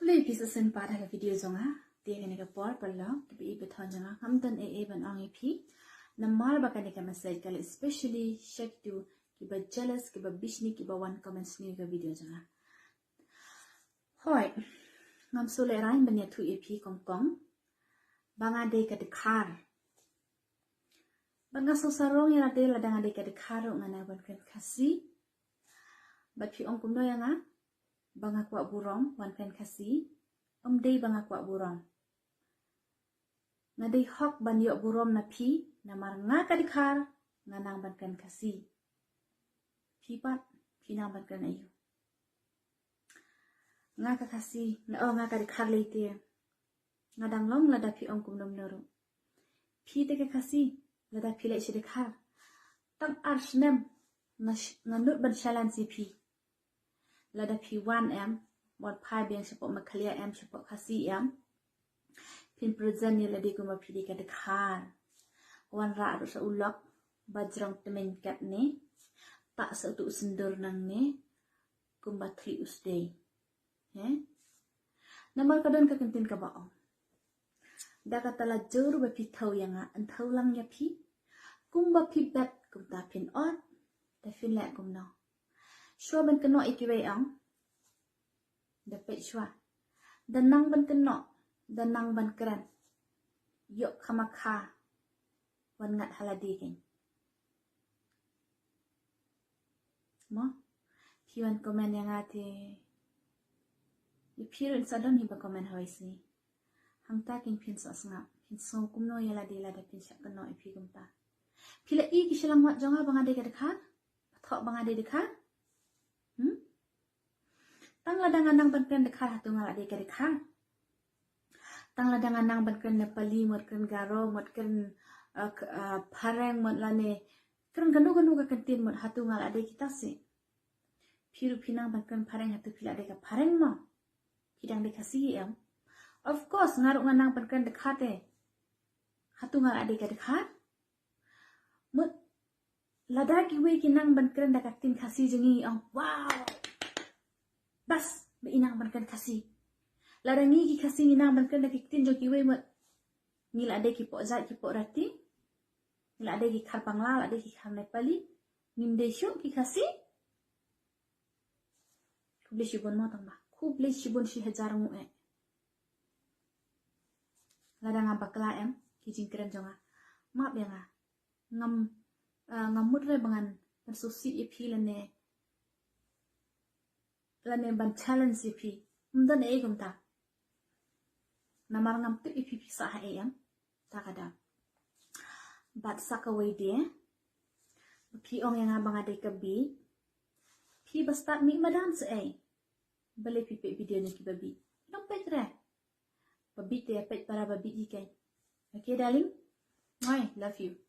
Play bisa sen pada ke video zonga dia kena ke por perlo ke bi beton zonga hamdan ban ongi pi namal bakane ke message kali especially check to ki ba jealous ki ba bishni ki ba one comments ni ke video zonga hoi ngam sole rain banya tu ep kongkong banga de ke dekar banga so sarong ya de la danga de ke dekar ngana ban kan kasi bat pi ong kumno ya nga banga kwa burong wan kan kasi day banga kwa burong nga day hok ban yo burom na pi na mar nga ka dikhar nga nang ban kan kasi pi pat pi nang ban kan ayu nga ka kasi na nga ka dikhar leite nga dang long la da pi ong kum nom noro pi te ka kasi la da pi le shi dikhar tang arshnem nga nut ban shalan si pi lada pi 1m mod pai biang sepok maklia m sepok kasi m pin present ni ladi kuma pi ka dekhar wan ra ru sa ulok bajrong temen kat ni tak sa tu sendur nang ni kumba 3 usday namal kadon ka kentin ka baong da kata la jor ba pi thau yang an thau lang ya pi kumba pi bat kumta pin ot ta fin la kum no shua ban keno ikiwe ang dapat shua danang ban keno danang ban kran yok khamakha wan ngat haladi ken mo piwan komen yang ate ipiru insadon hiba komen hawaisi hangta kin pin so asnga pin so kumno yala de la da pin syak keno ipi kumta pila I kishalang wat jonga banga de ka dekha thok banga de dekha tang ladang anang bankan dekhar hatu ngala de ka dekha tang ladang anang bankan Nepali motkan Garo motkan Pharang mot lane kan ganu ka kantin mot hatu ngala de kita se phiru phinang bankan Pharang hatu phila de ka Pharang ma kidang de kasi em of course ngaru nganang bankan dekha te hatu ngala de ka dekha mot lada ki we kinang bankan da katin kasi jengi wow bas be inang bankan kasi larangi ki kasi inang bankan da kitin jo ki we mat ngil ade ki po za ki po rati ngil ade ki khar bangla ade ki khar Nepali nim de shu ki kasi kuble shibon mo tang ba kuble shibon shi hajar mu larang bakla em ki jingkren jonga ma be nga ngam mudre bangan persusi ipi lane ban challenge ipi mdan e gumta namar ngam tu ipi sa ha em takada bat sakawai dia pi ong yang abang ade kabi pi bastat mi madan se bale pi pe video ni ki babi long petre babi te pet para babi ikai okay darling I love you